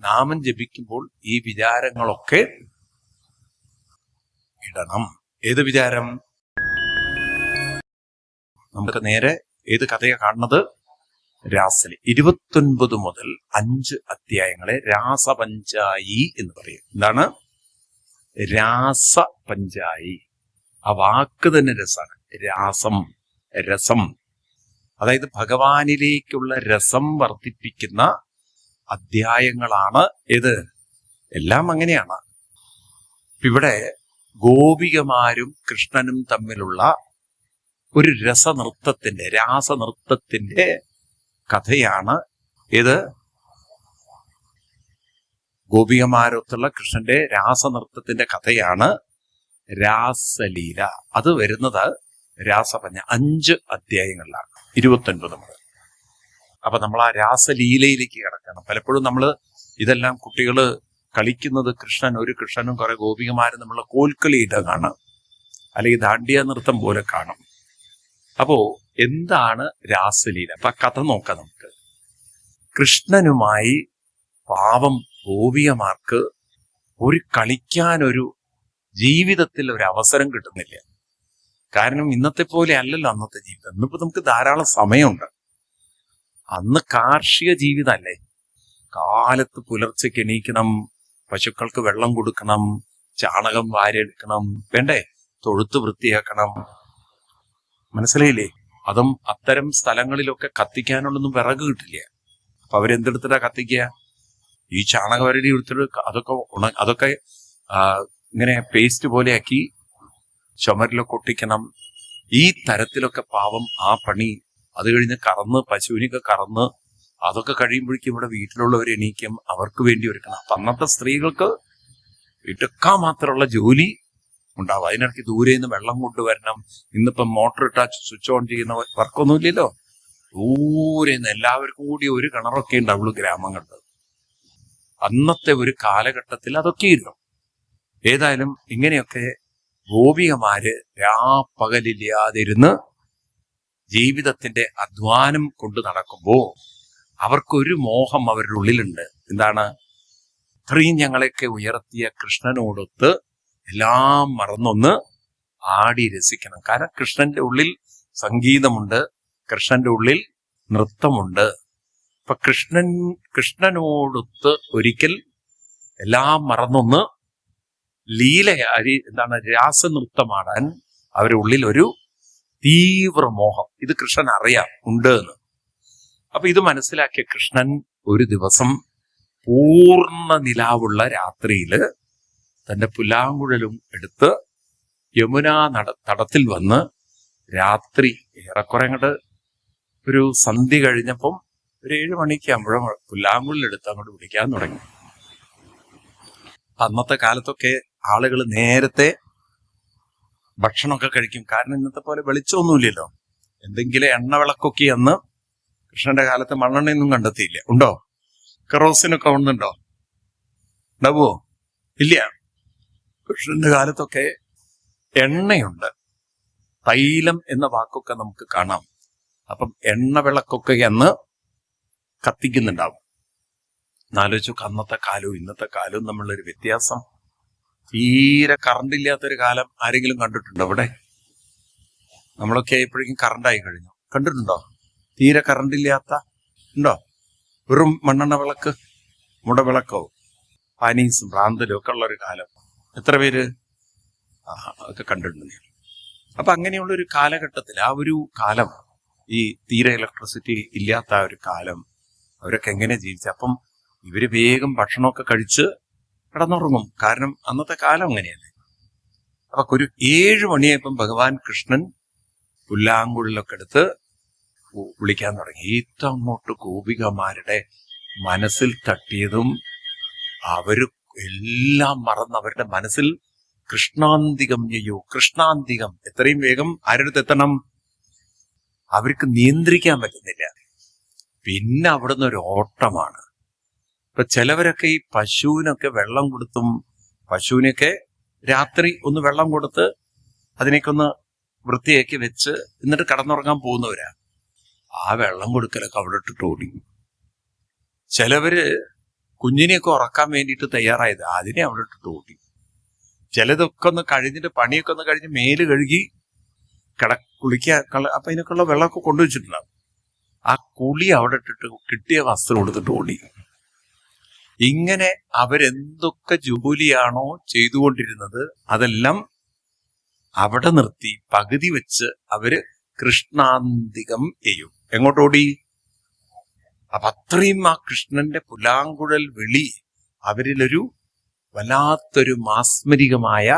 നാമം ജപിക്കുമ്പോൾ ഈ വിചാരങ്ങളൊക്കെ ഇടണം. ഏത് വിചാരം? നമുക്ക് നേരെ ഏത് കഥയാണ് കാണുന്നത്? രാസലി. 29 മുതൽ 5 അധ്യായങ്ങളെ രാസപഞ്ചായി എന്ന് പറയും. എന്താണ് രാസപഞ്ചായി? ആ വാക്ക് തന്നെ രസാണ്. രാസം, രസം, അതായത് ഭഗവാനിലേക്കുള്ള രസം വർദ്ധിപ്പിക്കുന്ന അധ്യായങ്ങളാണ് ഇത്. എല്ലാം അങ്ങനെയാണ്. ഇവിടെ ഗോപികമാരും കൃഷ്ണനും തമ്മിലുള്ള ഒരു രാസനൃത്തത്തിന്റെ കഥയാണ് ഇത്. ഗോപികമാരൊത്തുള്ള കൃഷ്ണന്റെ രാസനൃത്തത്തിന്റെ കഥയാണ് രാസലീല. അത് വരുന്നത് രാസപഞ്ച 5 അധ്യായങ്ങളിലാണ്, 29 മുതൽ. അപ്പൊ നമ്മൾ ആ രാസലീലയിലേക്ക് കിടക്കണം. പലപ്പോഴും നമ്മൾ ഇതെല്ലാം കുട്ടികൾ കളിക്കുന്നത് ഒരു കൃഷ്ണനും കുറെ ഗോപികമാരും നമ്മളെ കോൽക്കളിയിട്ട് കാണാം, അല്ലെങ്കിൽ ദാണ്ഡിയ നൃത്തം പോലെ കാണും. അപ്പോ എന്താണ് രാസലീല? അപ്പൊ കഥ നോക്കാം നമുക്ക്. കൃഷ്ണനുമായി പാവം ഗോപികമാർക്ക് കളിക്കാനൊരു ജീവിതത്തിൽ ഒരു അവസരം കിട്ടുന്നില്ല. കാരണം ഇന്നത്തെ പോലെ അല്ലല്ലോ അന്നത്തെ ജീവിതം. ഇന്നിപ്പോ നമുക്ക് ധാരാളം സമയമുണ്ട്. അന്ന് കാർഷിക ജീവിതമല്ലേ. കാലത്ത് പുലർച്ചയ്ക്ക് എണീക്കണം, പശുക്കൾക്ക് വെള്ളം കൊടുക്കണം, ചാണകം വാരിയെടുക്കണം, വേണ്ടേ, തൊഴുത്ത് വൃത്തിയാക്കണം. മനസ്സിലായില്ലേ? അതും അത്തരം സ്ഥലങ്ങളിലൊക്കെ കത്തിക്കാനുള്ളൊന്നും വിറക് കിട്ടില്ല. അപ്പൊ അവരെന്തെടുത്തിട്ടാ കത്തിക്കുക? ഈ ചാണകവരടി എടുത്തിട്ട് അതൊക്കെ ഇങ്ങനെ പേസ്റ്റ് പോലെയാക്കി ചുമരിലൊക്കെ ഒട്ടിക്കണം. ഈ തരത്തിലൊക്കെ പാവം ആ പണി. അത് കഴിഞ്ഞ് പശുവിനൊക്കെ കറന്ന് അതൊക്കെ കഴിയുമ്പോഴേക്കും ഇവിടെ വീട്ടിലുള്ളവർ എണീക്കും, അവർക്ക് വേണ്ടി ഒരുക്കണം. അപ്പൊ അന്നത്തെ സ്ത്രീകൾക്ക് എടുക്കാൻ മാത്രമുള്ള ജോലി ഉണ്ടാവും. അതിനിടയ്ക്ക് ദൂരെ നിന്ന് വെള്ളം കൊണ്ടുവരണം. ഇന്നിപ്പം മോട്ടർ ഇട്ടാ സ്വിച്ച് ഓൺ ചെയ്യുന്ന വർക്കൊന്നുമില്ലല്ലോ. ദൂരെ നിന്ന് എല്ലാവർക്കും കൂടി ഒരു കിണറൊക്കെ ഉണ്ടാവുള്ളൂ ഗ്രാമങ്ങളിൽ. അന്നത്തെ ഒരു കാലഘട്ടത്തിൽ അതൊക്കെ ഇരുന്നു. ഏതായാലും ഇങ്ങനെയൊക്കെ ഗോപികമാര് രാപ്പകലില്ലാതിരുന്ന് ജീവിതത്തിന്റെ അധ്വാനം കൊണ്ട് നടക്കുമ്പോ അവർക്കൊരു മോഹം അവരുടെ ഉള്ളിലുണ്ട്. എന്താണ്? ഇത്രയും ഞങ്ങളെയൊക്കെ ഉയർത്തിയ കൃഷ്ണനോടൊത്ത് എല്ലാം മറന്നൊന്ന് ആടി രസിക്കണം. കാരണം കൃഷ്ണന്റെ ഉള്ളിൽ സംഗീതമുണ്ട്, കൃഷ്ണന്റെ ഉള്ളിൽ നൃത്തമുണ്ട്. അപ്പൊ കൃഷ്ണനോടൊത്ത് ഒരിക്കൽ എല്ലാം മറന്നൊന്ന് രാസനൃത്തമാടാൻ അവരുടെ ഉള്ളിൽ ഒരു തീവ്ര മോഹം. ഇത് കൃഷ്ണൻ അറിയാം ഉണ്ട് എന്ന്. അപ്പൊ ഇത് മനസ്സിലാക്കിയ കൃഷ്ണൻ ഒരു ദിവസം പൂർണ്ണ നിലാവുള്ള രാത്രിയില് തന്റെ പുല്ലാങ്കുഴലും എടുത്ത് യമുനാ തടത്തിൽ വന്ന് രാത്രി ഏറെക്കുറെ അങ്ങോട്ട് ഒരു സന്ധ്യ കഴിഞ്ഞപ്പം ഒരു 7 മണിക്കാകുമ്പോഴും പുല്ലാങ്കുഴലെടുത്ത് അങ്ങോട്ട് പിടിക്കാൻ തുടങ്ങി. അന്നത്തെ കാലത്തൊക്കെ ആളുകൾ നേരത്തെ ഭക്ഷണമൊക്കെ കഴിക്കും. കാരണം ഇന്നത്തെ പോലെ വെളിച്ചമൊന്നുമില്ലല്ലോ. എന്തെങ്കിലും എണ്ണവിളക്കൊക്കെ അന്ന് കൃഷ്ണന്റെ കാലത്ത് മണ്ണെണ്ണയൊന്നും കണ്ടെത്തിയില്ല. ഉണ്ടോ? കെറോസിനൊക്കെ ഉണ്ടുണ്ടോ? ഉണ്ടാവുമോ? ഇല്ല. കൃഷ്ണന്റെ കാലത്തൊക്കെ എണ്ണയുണ്ട്. തൈലം എന്ന വാക്കൊക്കെ നമുക്ക് കാണാം. അപ്പം എണ്ണവിളക്കൊക്കെ അന്ന് കത്തിക്കുന്നുണ്ടാവും. എന്നാലോചിച്ചു, അന്നത്തെ കാലവും ഇന്നത്തെ കാലവും തമ്മിലൊരു വ്യത്യാസം. തീരെ കറണ്ട് ഇല്ലാത്തൊരു കാലം ആരെങ്കിലും കണ്ടിട്ടുണ്ടോ ഇവിടെ? നമ്മളൊക്കെ എപ്പോഴേക്കും കറണ്ടായി കഴിഞ്ഞു. കണ്ടിട്ടുണ്ടോ? തീരെ കറണ്ട് ഇല്ലാത്ത ഉണ്ടോ? വെറും മണ്ണെണ്ണ വിളക്ക്, മുടവിളക്കോ പാനീസും ഭ്രാന്തലും ഒക്കെ ഉള്ളൊരു കാലം എത്ര പേര് ഒക്കെ കണ്ടിട്ടുണ്ട്? അപ്പൊ അങ്ങനെയുള്ളൊരു കാലഘട്ടത്തിൽ, ആ ഒരു കാലം, ഈ തീരെ ഇലക്ട്രിസിറ്റി ഇല്ലാത്ത ആ ഒരു കാലം, അവരൊക്കെ എങ്ങനെ ജീവിച്ച? അപ്പം ഇവര് വേഗം ഭക്ഷണമൊക്കെ കഴിച്ച് കിടന്നുറങ്ങും. കാരണം അന്നത്തെ കാലം അങ്ങനെയല്ലേ. അപ്പൊ ഒരു 7 മണിയായപ്പം ഭഗവാൻ കൃഷ്ണൻ പുല്ലാങ്കുഴലൊക്കെ എടുത്ത് വിളിക്കാൻ തുടങ്ങി. ഏറ്റവും അങ്ങോട്ട് ഗോപികമാരുടെ മനസ്സിൽ തട്ടിയതും അവര് എല്ലാം മറന്ന് അവരുടെ മനസ്സിൽ കൃഷ്ണാന്തികം കൃഷ്ണാന്തികം. എത്രയും വേഗം ആരുടെ എത്തണം? അവർക്ക് നിയന്ത്രിക്കാൻ പറ്റുന്നില്ല. പിന്നെ അവിടുന്ന് ഒരു ഓട്ടമാണ്. ഇപ്പൊ ചിലവരൊക്കെ ഈ പശുവിനൊക്കെ വെള്ളം കൊടുത്തും, പശുവിനൊക്കെ രാത്രി ഒന്ന് വെള്ളം കൊടുത്ത് അതിനൊക്കെ ഒന്ന് വൃത്തിയാക്കി വെച്ച് എന്നിട്ട് കടന്നുറങ്ങാൻ പോകുന്നവരാ. ആ വെള്ളം കൊടുക്കലൊക്കെ അവിടെ ഇട്ടിട്ട് ഓടി. ചിലവര് കുഞ്ഞിനെയൊക്കെ ഉറക്കാൻ വേണ്ടിയിട്ട് തയ്യാറായത്. അതിനെ അവിടെ ഇട്ടിട്ട് ഓടി. ചിലതൊക്കെ ഒന്ന് കഴിഞ്ഞിട്ട് പണിയൊക്കെ ഒന്ന് കഴിഞ്ഞ് മേല് കഴുകി കുളിക്കുക. അപ്പൊ ഇതിനൊക്കെയുള്ള വെള്ളമൊക്കെ കൊണ്ടുവച്ചിട്ടുണ്ടാവും. ആ കുളി അവിടെ ഇട്ടിട്ട് കിട്ടിയ വസ്ത്രം എടുത്തിട്ട് ഓടി. ഇങ്ങനെ അവരെന്തൊക്കെ ജോലിയാണോ ചെയ്തുകൊണ്ടിരുന്നത് അതെല്ലാം അവിടെ നിർത്തി പകുതി വെച്ച് അവര് കൃഷ്ണാന്തികം ചെയ്യും. എങ്ങോട്ടോടി? അപ്പൊ അത്രയും ആ കൃഷ്ണന്റെ പുലാങ്കുഴൽ വിളി അവരിലൊരു വല്ലാത്തൊരു മാസ്മരികമായ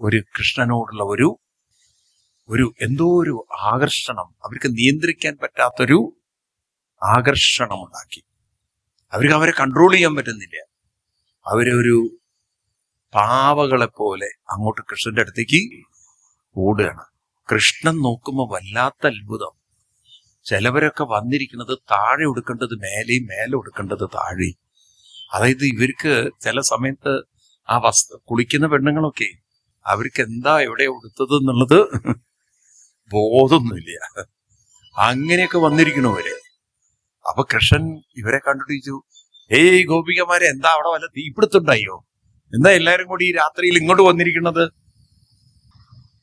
ഒരു കൃഷ്ണനോടുള്ള ഒരു എന്തോ ഒരു ആകർഷണം, അവർക്ക് നിയന്ത്രിക്കാൻ പറ്റാത്തൊരു ആകർഷണം ഉണ്ടാക്കി. അവർക്ക് അവരെ കൺട്രോൾ ചെയ്യാൻ പറ്റുന്നില്ല. അവരൊരു പാവകളെ പോലെ അങ്ങോട്ട് കൃഷ്ണന്റെ അടുത്തേക്ക് ഓടുകയാണ്. കൃഷ്ണൻ നോക്കുമ്പോൾ വല്ലാത്ത അത്ഭുതം. ചിലവരൊക്കെ വന്നിരിക്കുന്നത് താഴെ ഉടുക്കേണ്ടത് മേലെയും മേലെ ഉടുക്കേണ്ടത് താഴെയും. അതായത് ഇവർക്ക് ചില സമയത്ത് ആ കുളിക്കുന്ന പെണ്ണുങ്ങളൊക്കെ അവർക്ക് എന്താ എവിടെ ഉടുത്തത് എന്നുള്ളത് ബോധമൊന്നുമില്ല. അങ്ങനെയൊക്കെ വന്നിരിക്കണവര്. അപ്പൊ കൃഷ്ണൻ ഇവരെ കണ്ടുപിടിച്ചു. ഏയ് ഗോപികമാരെ, എന്താ അവിടെ വല്ല തീപിടുത്തുണ്ടായോ? എന്താ എല്ലാരും കൂടി ഈ രാത്രിയിൽ ഇങ്ങോട്ട് വന്നിരിക്കുന്നത്?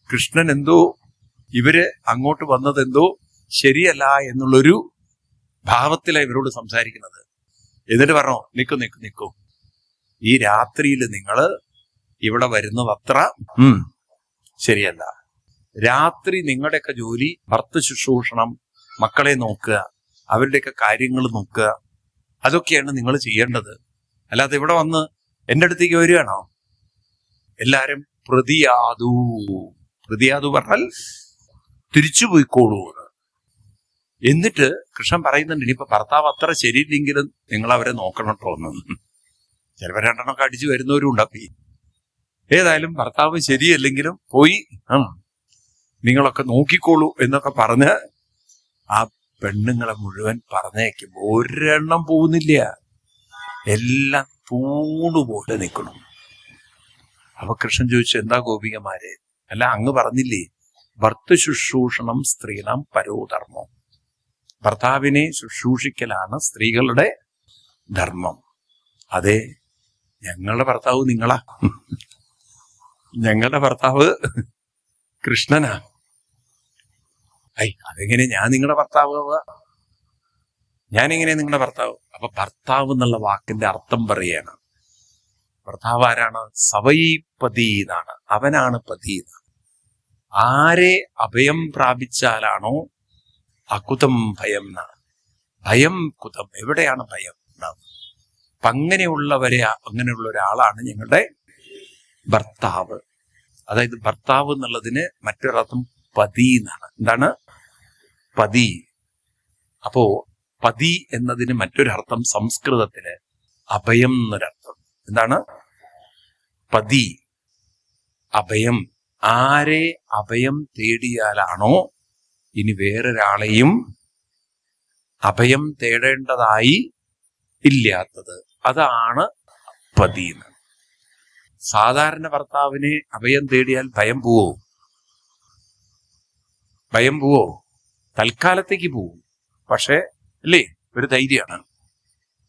കൃഷ്ണൻ എന്തോ ഇവര് അങ്ങോട്ട് വന്നത് എന്തോ ശരിയല്ല എന്നുള്ളൊരു ഭാവത്തിലാണ് ഇവരോട് സംസാരിക്കുന്നത്. എന്നിട്ട് പറഞ്ഞോ, നിക്കൂ, ഈ രാത്രിയിൽ നിങ്ങള് ഇവിടെ വരുന്നത് അത്ര ശരിയല്ല. രാത്രി നിങ്ങളുടെയൊക്കെ ജോലി ഭർത്തൃ ശുശ്രൂഷണം, മക്കളെ നോക്കുക, അവരുടെയൊക്കെ കാര്യങ്ങൾ നോക്കുക, അതൊക്കെയാണ് നിങ്ങൾ ചെയ്യേണ്ടത്. അല്ലാതെ ഇവിടെ വന്ന് എന്റെ അടുത്തേക്ക് വരികയാണോ? എല്ലാരും പ്രതിയാതു പറഞ്ഞാൽ തിരിച്ചു പോയിക്കോളൂ. എന്നിട്ട് കൃഷ്ണൻ പറയുന്നുണ്ട്, ഇനിയിപ്പോ ഭർത്താവ് അത്ര ശരിയില്ലെങ്കിലും നിങ്ങൾ അവരെ നോക്കണം കേട്ടോ എന്ന്. ചിലപ്പോൾ രണ്ടെണ്ണമൊക്കെ അടിച്ചു വരുന്നവരും ഉണ്ടാക്കി. ഏതായാലും ഭർത്താവ് ശരിയല്ലെങ്കിലും പോയി നിങ്ങളൊക്കെ നോക്കിക്കോളൂ എന്നൊക്കെ പറഞ്ഞ് ആ പെണ്ണുങ്ങളെ മുഴുവൻ പറഞ്ഞേക്കുമ്പോ ഒരെണ്ണം പോകുന്നില്ല, എല്ലാം തൂണുപോലെ നിൽക്കണം. അപ്പൊ കൃഷ്ണൻ ചോദിച്ചു, എന്താ ഗോപികമാരെ, അല്ല അങ്ങ് പറഞ്ഞില്ലേ ഭർത്തൃ ശുശ്രൂഷണം സ്ത്രീണം പരോധർമ്മം, ഭർത്താവിനെ ശുശ്രൂഷിക്കലാണ് സ്ത്രീകളുടെ ധർമ്മം. അതെ, ഞങ്ങളുടെ ഭർത്താവ് നിങ്ങളാ, ഞങ്ങളുടെ ഭർത്താവ് കൃഷ്ണനാ. അതെങ്ങനെ ഞാൻ നിങ്ങളുടെ ഭർത്താവ്? ഞാനെങ്ങനെ നിങ്ങളുടെ ഭർത്താവ്? അപ്പൊ ഭർത്താവ് എന്നുള്ള വാക്കിന്റെ അർത്ഥം പറയാണ്. ഭർത്താവ് ആരാണ്? സവൈപതി എന്നാണ്, അവനാണ് പതി എന്നാണ്. ആരെ അഭയം പ്രാപിച്ചാലാണോ അകുതം ഭയം എന്നാണ്. ഭയം കുതം, എവിടെയാണ് ഭയം ഉണ്ടാവുന്നത്? അപ്പൊ അങ്ങനെയുള്ള ഒരാളാണ് ഞങ്ങളുടെ ഭർത്താവ്. അതായത് ഭർത്താവ് എന്നുള്ളതിന് മറ്റൊരർത്ഥം പതി എന്നാണ്. എന്താണ് പതി? അപ്പോ പതി എന്നതിന് മറ്റൊരർത്ഥം സംസ്കൃതത്തില് അഭയം എന്നൊരർത്ഥം. എന്താണ് പതി? അഭയം. ആരെ അഭയം തേടിയാലാണോ ഇനി വേറൊരാളെയും അഭയം തേടേണ്ടതായി ഇല്ലാത്തത്, അതാണ് പതി എന്ന്. സാധാരണ ഭർത്താവിനെ അഭയം തേടിയാൽ ഭയം പോവോ? ഭയം പോവോ? തൽക്കാലത്തേക്ക് പോവും, പക്ഷെ അല്ലേ ഒരു ധൈര്യമാണ്.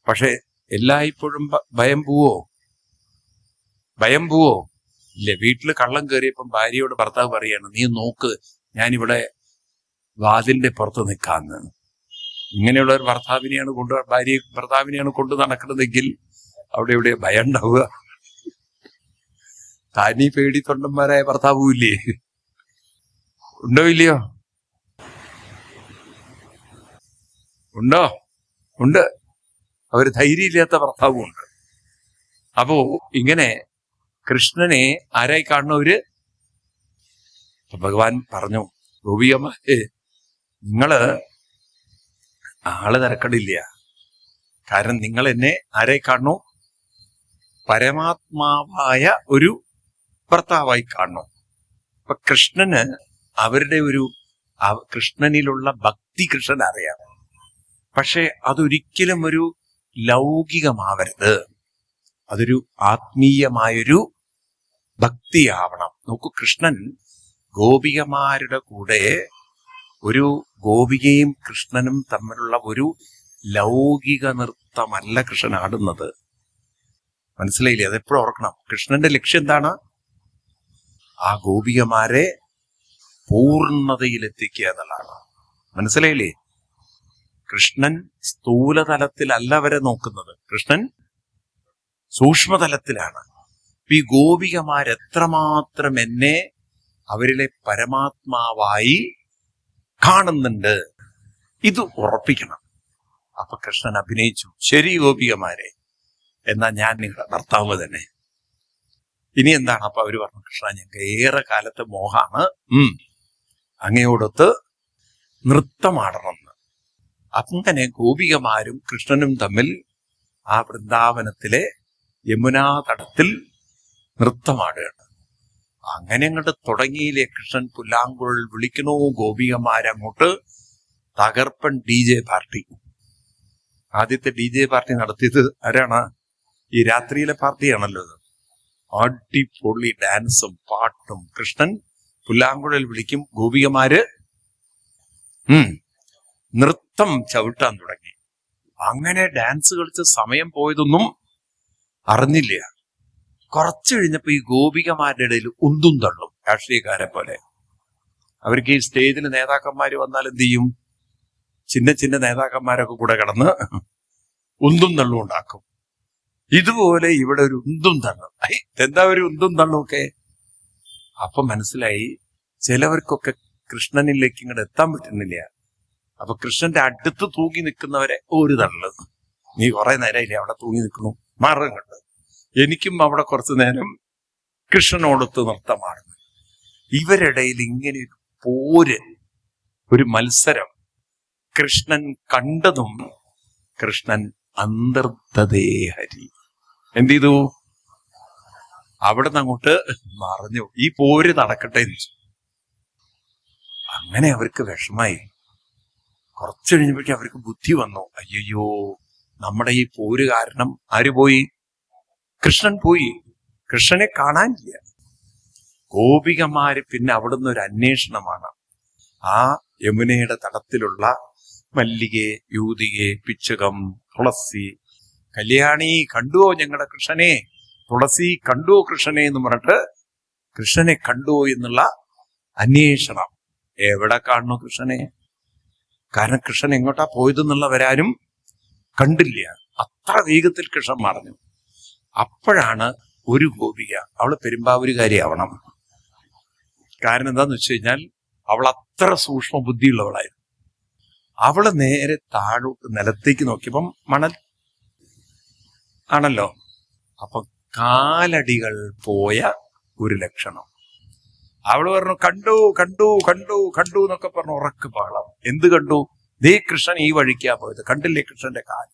പക്ഷെ എല്ലായ്പ്പോഴും ഭയം പോവോ? ഭയം പോവോ? ഇല്ല. വീട്ടിൽ കള്ളം കയറിയപ്പം ഭാര്യയോട് ഭർത്താവ് പറയാണ്, നീ നോക്ക്, ഞാനിവിടെ വാതിലിന്റെ പുറത്ത് നിൽക്കാന്ന്. ഇങ്ങനെയുള്ള ഒരു ഭർത്താവിനെയാണ് ഭർത്താവിനെയാണ് കൊണ്ടു നടക്കുന്നതെങ്കിൽ അവിടെ എവിടെ ഭയം ഉണ്ടാവുക? താനീ പേടി തൊണ്ടന്മാരായ ഭർത്താവും ഇല്ലേ? ഉണ്ടോ ഇല്ലയോ? ഉണ്ടോ? ഉണ്ട്. അവര് ധൈര്യമില്ലാത്ത ഭർത്താവും ഉണ്ട്. അപ്പോ ഇങ്ങനെ കൃഷ്ണനെ ആരായി കാണുന്നവര്? ഭഗവാൻ പറഞ്ഞു, ഗോപികമാരെ, നിങ്ങള് ആള് തിരക്കടില്ല. കാരണം നിങ്ങൾ എന്നെ ആരായി കാണുന്നു? പരമാത്മാവായ ഒരു ഭർത്താവായി കാണുന്നു. അപ്പൊ കൃഷ്ണന് അവരുടെ കൃഷ്ണനിലുള്ള ഭക്തി കൃഷ്ണൻ അറിയാം. പക്ഷെ അതൊരിക്കലും ഒരു ലൗകികമാവരുത്, അതൊരു ആത്മീയമായൊരു ഭക്തിയാവണം. നോക്കൂ, കൃഷ്ണൻ ഗോപികമാരുടെ കൂടെ ഒരു ഗോപികയും കൃഷ്ണനും തമ്മിലുള്ള ഒരു ലൗകിക നൃത്തമല്ല കൃഷ്ണൻ ആടുന്നത്. മനസ്സിലായില്ലേ? അതെപ്പോഴും ഓർക്കണം. കൃഷ്ണന്റെ ലക്ഷ്യം എന്താണ്? ആ ഗോപികമാരെ പൂർണ്ണതയിലെത്തിക്കുക എന്നുള്ളതാണ്. മനസ്സിലായില്ലേ? കൃഷ്ണൻ സ്ഥൂലതലത്തിലല്ല അവരെ നോക്കുന്നത്, കൃഷ്ണൻ സൂക്ഷ്മതലത്തിലാണ്. ഈ ഗോപികമാരെത്രമാത്രം എന്നെ അവരിലെ പരമാത്മാവായി കാണുന്നുണ്ട്, ഇത് ഉറപ്പിക്കണം. അപ്പൊ കൃഷ്ണൻ അഭിനയിച്ചു, ശരി ഗോപികമാരെ, എന്നാ ഞാൻ നിങ്ങളുടെ ഭർത്താവ് തന്നെ. ഇനി എന്താണ്? അപ്പൊ അവര് പറഞ്ഞു, കൃഷ്ണ, ഞങ്ങൾക്ക് ഏറെ കാലത്തെ മോഹാണ് അങ്ങയോടൊത്ത് നൃത്തമാടണമെന്ന്. അങ്ങനെ ഗോപികമാരും കൃഷ്ണനും തമ്മിൽ ആ വൃന്ദാവനത്തിലെ യമുനാ തടത്തിൽ നൃത്തമാടുകയാണ്. അങ്ങനെ അങ്ങോട്ട് തുടങ്ങിയില്ലേ കൃഷ്ണൻ പുല്ലാങ്കുഴൽ വിളിക്കണോ, ഗോപികമാരങ്ങോട്ട് തകർപ്പൻ DJ പാർട്ടി. ആദ്യത്തെ DJ പാർട്ടി നടത്തിയത് ആരാണ്? ഈ രാത്രിയിലെ പാർട്ടിയാണല്ലോ ഇത്. അടിപൊളി ഡാൻസും പാട്ടും. കൃഷ്ണൻ പുല്ലാങ്കുഴൽ വിളിക്കും, ഗോപികമാര് നൃത്തം ചവിട്ടാൻ തുടങ്ങി. അങ്ങനെ ഡാൻസ് കളിച്ച് സമയം പോയതൊന്നും അറിഞ്ഞില്ല. കുറച്ചു കഴിഞ്ഞപ്പോ ഈ ഗോപികമാരുടെ ഇടയിൽ ഉന്തും തള്ളും, രാഷ്ട്രീയക്കാരെ പോലെ. അവർക്ക് ഈ സ്റ്റേജിൽ നേതാക്കന്മാര് വന്നാൽ എന്ത് ചെയ്യും? ചിന്ന ചിന്ന നേതാക്കന്മാരൊക്കെ കൂടെ കിടന്ന് ഉന്തും തള്ളും ഉണ്ടാക്കും. ഇതുപോലെ ഇവിടെ ഒരു ഉന്തും തള്ളും. എന്താ ഒരു ഉന്തും തള്ളും ഒക്കെ? അപ്പൊ മനസ്സിലായി ചിലവർക്കൊക്കെ കൃഷ്ണനിലേക്ക് ഇങ്ങോട്ട് എത്താൻ പറ്റുന്നില്ല. അപ്പൊ കൃഷ്ണന്റെ അടുത്ത് തൂങ്ങി നിൽക്കുന്നവരെ ഒരു തള്ളു, നീ കുറെ നേരമില്ലേ അവിടെ തൂങ്ങി നിൽക്കുന്നു, മാറും കണ്ട്. എനിക്കും അവിടെ കുറച്ചു നേരം കൃഷ്ണനോടൊത്ത് നൃത്തമാടുന്നു. ഇവരിടയിൽ ഇങ്ങനെ ഒരു പോര്, ഒരു മത്സരം. കൃഷ്ണൻ കണ്ടതും കൃഷ്ണൻ അന്തർദതേ ഹരി എന്ത് ചെയ്തു? അവിടെ നിന്ന് അങ്ങോട്ട് മറഞ്ഞു. ഈ പോര് നടക്കട്ടെ എന്ന് വെച്ചു. അങ്ങനെ അവർക്ക് വിഷമായി. കുറച്ചു കഴിഞ്ഞപ്പോഴേക്കും അവർക്ക് ബുദ്ധി വന്നു, അയ്യോ, നമ്മുടെ ഈ പോര് കാരണം ആര് പോയി? കൃഷ്ണൻ പോയി. കൃഷ്ണനെ കാണാനില്ല. ഗോപികമാര് പിന്നെ അവിടുന്ന് ഒരു അന്വേഷണമാണ്. ആ യമുനയുടെ തടത്തിലുള്ള മല്ലികെ, യൂതികെ, പിച്ചകം, തുളസി, കല്യാണി കണ്ടുവോ ഞങ്ങളുടെ കൃഷ്ണനെ, തുളസി കണ്ടുവോ കൃഷ്ണനെ എന്ന് പറഞ്ഞിട്ട് കൃഷ്ണനെ കണ്ടുവോ എന്നുള്ള അന്വേഷണം. എവിടെ കാണുന്നു കൃഷ്ണനെ? കാരണം കൃഷ്ണൻ എങ്ങോട്ടാ പോയതെന്നുള്ളവരാരും കണ്ടില്ല. അത്ര വേഗത്തിൽ കൃഷ്ണൻ മറഞ്ഞു. അപ്പോഴാണ് ഒരു ഗോപിക, അവള് പെരുമ്പാവൂരുകാരിയാവണം. കാരണം എന്താന്ന് വെച്ച് കഴിഞ്ഞാൽ അവൾ അത്ര സൂക്ഷ്മ ബുദ്ധിയുള്ളവളായിരുന്നു. അവള് നേരെ താഴോട്ട് നിലത്തേക്ക് നോക്കിയപ്പം മണൽ ആണല്ലോ. അപ്പൊ കാലടികൾ പോയ ഒരു ലക്ഷണം. അവള് പറഞ്ഞു, കണ്ടു കണ്ടു കണ്ടു കണ്ടു എന്നൊക്കെ പറഞ്ഞു ഉറക്ക് പാളം. എന്ത് കണ്ടു? ദേ കൃഷ്ണൻ ഈ വഴിക്കാ പോയത്, കണ്ടില്ലേ കൃഷ്ണന്റെ കാല്?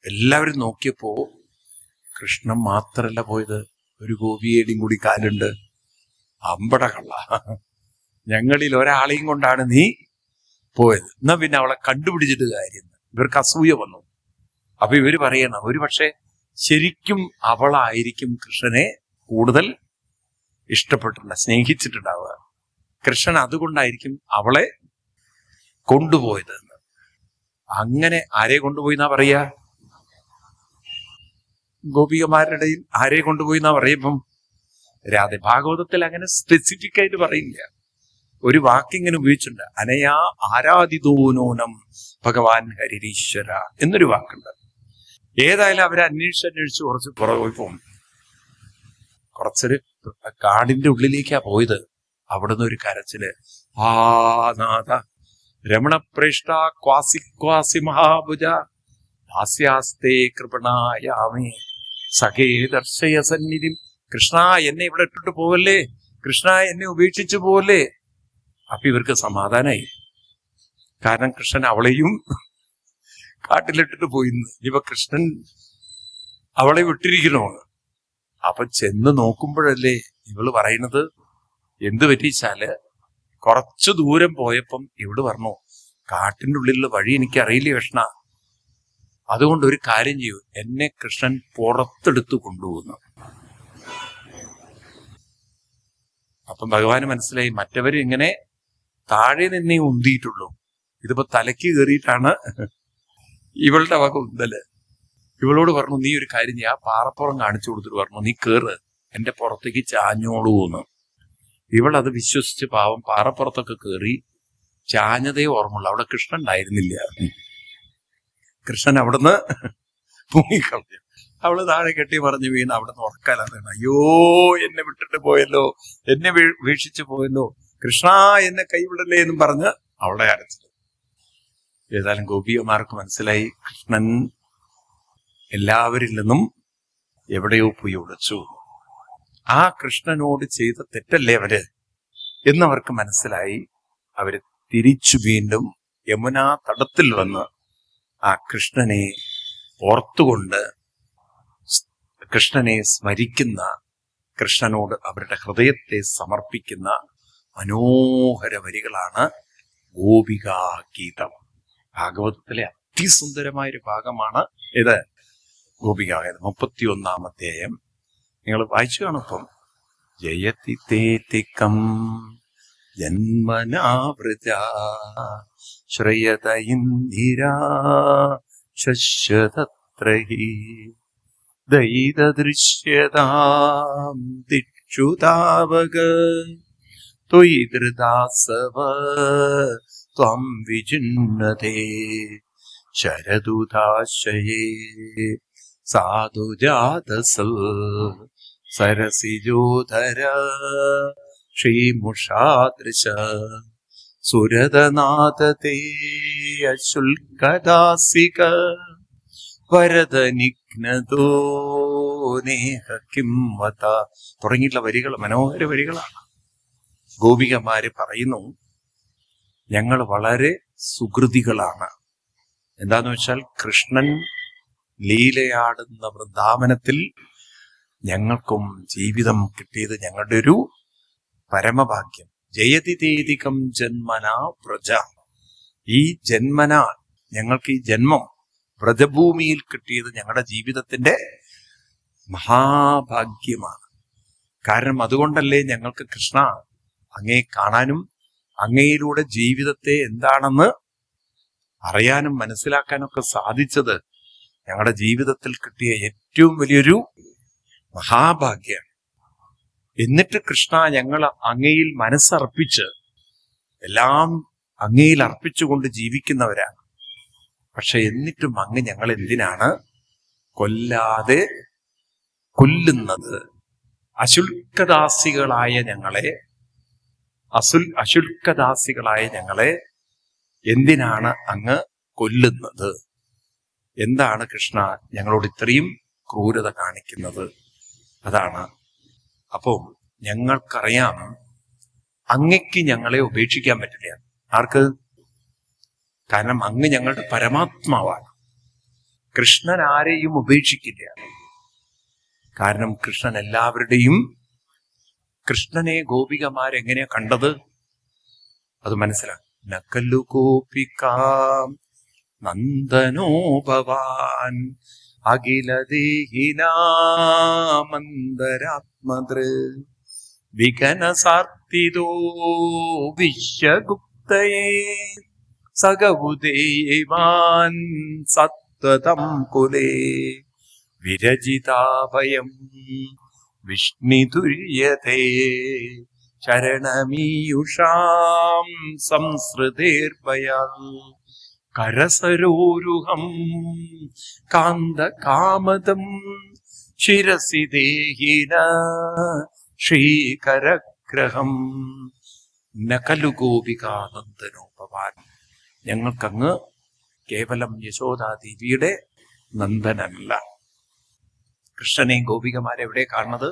എല്ലാവരും നോക്കിയപ്പോ കൃഷ്ണൻ മാത്രല്ല പോയത്, ഒരു ഗോപിയേടിയും കൂടി കാലുണ്ട്. അമ്പട കള്ള, ഞങ്ങളിൽ ഒരാളെയും കൊണ്ടാണ് നീ പോയത്. എന്നാ പിന്നെ അവളെ കണ്ടുപിടിച്ചിട്ട് കാര്യം. ഇവർക്ക് അസൂയ വന്നു. അപ്പൊ ഇവര് പറയണം, ഒരു പക്ഷെ ശരിക്കും അവളായിരിക്കും കൃഷ്ണനെ കൂടുതൽ ഇഷ്ടപ്പെട്ടിട്ടുണ്ട, സ്നേഹിച്ചിട്ടുണ്ടാവുക. കൃഷ്ണൻ അതുകൊണ്ടായിരിക്കും അവളെ കൊണ്ടുപോയത് എന്ന്. അങ്ങനെ ആരെ കൊണ്ടുപോയി എന്നാ പറയാ? ഗോപികമാരുടെ ഇടയിൽ ആരെ കൊണ്ടുപോയി എന്നാ പറയുമ്പം രാധ ഭാഗവതത്തിൽ അങ്ങനെ സ്പെസിഫിക് ആയിട്ട് പറയില്ല. ഒരു വാക്കിങ്ങനെ ഉപയോഗിച്ചിട്ടുണ്ട്, അനയാ ആരാധിതോനോനം ഭഗവാൻ ഹരിരീശ്വര എന്നൊരു വാക്കുണ്ട്. ഏതായാലും അവരെ അന്വേഷിച്ച് കുറച്ച് പുറകെ പോകും. കുറച്ചൊരു കാടിന്റെ ഉള്ളിലേക്കാ പോയത്. അവിടുന്ന് ഒരു കരച്ചില്, ആ നാഥ രമണപ്രേഷ്ട ക്വാസി ക്വാസി മഹാഭുജ ദാസ്യാസ്തേ കൃപണായാമേ സഖേ ദർശയ സന്നിധി. കൃഷ്ണ, എന്നെ ഇവിടെ ഇട്ടിട്ട് പോവല്ലേ, കൃഷ്ണ എന്നെ ഉപേക്ഷിച്ചു പോവല്ലേ. അപ്പൊ ഇവർക്ക് സമാധാനായി. കാരണം കൃഷ്ണൻ അവളെയും കാട്ടിലിട്ടിട്ട് പോയിന്ന്. ഇപ്പൊ കൃഷ്ണൻ അവളെ വിട്ടിരിക്കണോ? അപ്പൊ ചെന്ന് നോക്കുമ്പോഴല്ലേ ഇവള് പറയുന്നത്, എന്ത് പറ്റിച്ചാല് കുറച്ചു ദൂരം പോയപ്പം ഇവള് പറഞ്ഞു, കാട്ടിന്റെ ഉള്ളിലുള്ള വഴി എനിക്കറിയില്ല കൃഷ്ണ, അതുകൊണ്ട് ഒരു കാര്യം ചെയ്യൂ, എന്നെ കൃഷ്ണൻ പുറത്തെടുത്ത് കൊണ്ടുപോകുന്നു. അപ്പം ഭഗവാന് മനസ്സിലായി, മറ്റവര് ഇങ്ങനെ താഴെ നിന്നേ ഉന്തിയിട്ടുള്ളൂ, ഇതിപ്പോ തലയ്ക്ക് കയറിയിട്ടാണ് ഇവളുടെ വക ഉന്തല്. ഇവളോട് പറഞ്ഞു, നീ ഒരു കാര്യം ചെയ്യ, ആ പാറപ്പുറം കാണിച്ചു കൊടുത്തിട്ട് പറഞ്ഞു, നീ കേറ്, എന്റെ പുറത്തേക്ക് ചാഞ്ഞോളൂന്ന്. ഇവളത് വിശ്വസിച്ച് പാവം പാറപ്പുറത്തൊക്കെ കയറി. ചാഞ്ഞതേ ഓർമ്മയുള്ളൂ, അവിടെ കൃഷ്ണൻ ഉണ്ടായിരുന്നില്ല. കൃഷ്ണൻ അവിടുന്ന് പൊങ്ങിക്കളഞ്ഞു. അവള് താഴെ കെട്ടി പറഞ്ഞു വീണ് അവിടുന്ന് ഉറക്കാലാണ്. അയ്യോ, എന്നെ വിട്ടിട്ട് പോയല്ലോ, എന്നെ വീക്ഷിച്ചു പോയല്ലോ, കൃഷ്ണ എന്നെ കൈവിടല്ലേ എന്നും പറഞ്ഞ് അവളെ അടച്ചത്. ഏതായാലും ഗോപികമാർക്ക് മനസ്സിലായി, കൃഷ്ണൻ എല്ലാവരിൽ നിന്നും എവിടെയോ പോയി ഒളിച്ചു. ആ കൃഷ്ണനോട് ചെയ്ത തെറ്റല്ലേ അവര് എന്നവർക്ക് മനസ്സിലായി. അവര് തിരിച്ചു വീണ്ടും യമുനാ തടത്തിൽ വന്ന് ആ കൃഷ്ണനെ ഓർത്തുകൊണ്ട്, കൃഷ്ണനെ സ്മരിക്കുന്ന, കൃഷ്ണനോട് അവരുടെ ഹൃദയത്തെ സമർപ്പിക്കുന്ന മനോഹര വരികളാണ് ഗോപികാഗീതം. ഭാഗവതത്തിലെ അതിസുന്ദരമായൊരു ഭാഗമാണ് ഇത് ഗോപികാഗീതം. 31-ാം അധ്യായം നിങ്ങൾ വായിച്ചു കാണുമ്പം, ജയതി തേതികം ജന്മനാവൃജ ശ്രയത ഇന്ദിരാ ശശ്വതത്രഹി ദൈതദൃശ്യതാം ദിക്ഷു താവക ത്വയി ധൃതാസവ ത്വം വിചിന്നതേ ശരദുദാശയേ സാധുജാതസൽ സരസിജോധര ശ്രീമുഷാദൃശ സുരതനാഥതേ അശുൽക്കദാസിക വരദനിഘ്നതോ നേഹ കിംവത തുടങ്ങിയിട്ടുള്ള വരികൾ മനോഹര വരികളാണ്. ഗോപികമാര് പറയുന്നു, ഞങ്ങൾ വളരെ സുകൃതികളാണ്. എന്താന്ന് വെച്ചാൽ, കൃഷ്ണൻ ലീലയാടുന്ന വൃന്ദാവനത്തിൽ ഞങ്ങൾക്കും ജീവിതം കിട്ടിയത് ഞങ്ങളുടെ ഒരു പരമഭാഗ്യം. ജയതി തേതികം ജന്മനാ വ്രജ, ഈ ജന്മന, ഞങ്ങൾക്ക് ഈ ജന്മം വ്രജഭൂമിയിൽ കിട്ടിയത് ഞങ്ങളുടെ ജീവിതത്തിന്റെ മഹാഭാഗ്യമാണ്. കാരണം അതുകൊണ്ടല്ലേ ഞങ്ങൾക്ക് കൃഷ്ണ അങ്ങയെ കാണാനും അങ്ങയിലൂടെ ജീവിതത്തെ എന്താണെന്ന് അറിയാനും മനസ്സിലാക്കാനൊക്കെ സാധിച്ചത്. ഞങ്ങളുടെ ജീവിതത്തിൽ കിട്ടിയ ഏറ്റവും വലിയൊരു മഹാഭാഗ്യമാണ്. എന്നിട്ട് കൃഷ്ണ, ഞങ്ങൾ അങ്ങയിൽ മനസ്സർപ്പിച്ച് എല്ലാം അങ്ങയിൽ അർപ്പിച്ചുകൊണ്ട് ജീവിക്കുന്നവരാണ്. പക്ഷെ എന്നിട്ടും അങ്ങ് ഞങ്ങൾ എന്തിനാണ് കൊല്ലാതെ കൊല്ലുന്നത്? അശുൽക്കദാസികളായ ഞങ്ങളെ എന്തിനാണ് അങ്ങ് കൊല്ലുന്നത്? എന്താണ് കൃഷ്ണ ഞങ്ങളോട് ഇത്രയും ക്രൂരത കാണിക്കുന്നത്? അതാണ്. അപ്പോൾ ഞങ്ങൾക്കറിയാം അങ്ങയ്ക്ക് ഞങ്ങളെ ഉപേക്ഷിക്കാൻ പറ്റില്ല. ആർക്ക്? കാരണം അങ്ങ് ഞങ്ങളുടെ പരമാത്മാവാണ്. കൃഷ്ണൻ ആരെയും ഉപേക്ഷിക്കില്ല. കാരണം കൃഷ്ണൻ എല്ലാവരുടെയും. കൃഷ്ണനെ ഗോപികമാരെങ്ങനെയാ കണ്ടത് അത് മനസ്സിലാക്കും. നക്കല്ലു ഗോപികാം നന്ദനോ ഭവാൻ അഖിലദേഹിനാമന്തരാത്മദൃ വികനസാർത്തിതോ വിശ്വഗുപ്തയേ സഗവുദേവാൻ സത്വതം കുലേ വിരജിതാഭയം വിഷ്ണിതുര്യതേ ചരണമീയുഷാം സംസൃതേർഭയാൽ കരസരോരുഹം കാന്തകാമദം ശിരസി ദേഹിന ശ്രീകരഗ്രഹം നകലു ഗോപികാനന്ദനോപവാൻ. ഞങ്ങൾക്കങ്ങ് കേവലം യശോദാദേവിയുടെ നന്ദനല്ല. കൃഷ്ണനെയും ഗോപികമാരെ എവിടെ കാണുന്നത്?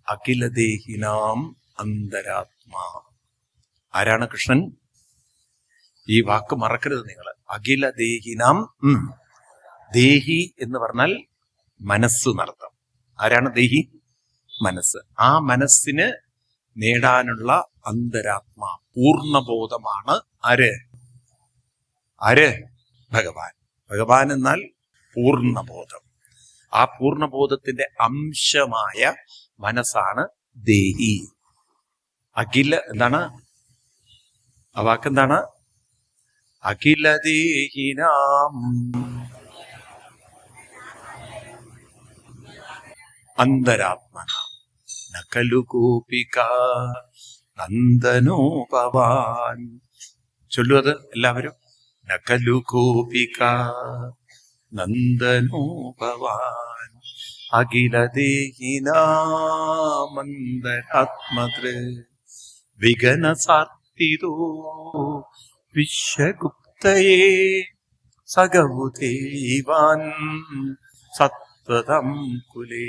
അഖിലദേഹിനാം അന്തരാത്മാ. ആരാണ് കൃഷ്ണൻ? ഈ വാക്ക് മറക്കരുത് നിങ്ങൾ. അഖിലദേഹിനാം. ദേഹി എന്ന് പറഞ്ഞാൽ മനസ്സ് എന്നർത്ഥം. ആരാണ് ദേഹി? മനസ്സ്. ആ മനസ്സിന് നേടാനുള്ള അന്തരാത്മാ, പൂർണ്ണബോധമാണ് ആര്? ഭഗവാൻ. ഭഗവാൻ എന്നാൽ പൂർണ്ണബോധം. ആ പൂർണ്ണബോധത്തിന്റെ അംശമായ മനസ്സാണ് ദേഹി. അഖില എന്താണ് ആ വാക്കെന്താണ്? അഖിലദേഹിനാം അന്തരാത്മന നഖലു ഗോപിക നന്ദനോപവാൻ. ചൊല്ലു അത് എല്ലാവരും. നഖലു ഗോപിക നന്ദനോപവാൻ അഖിലദേഹിനാമന്തരാത്മതൃ വിഗനസാർത്തിതോ വിശ്വഗുപ്തയേ സഗവുദേവാൻ സത്വതം കുലേ.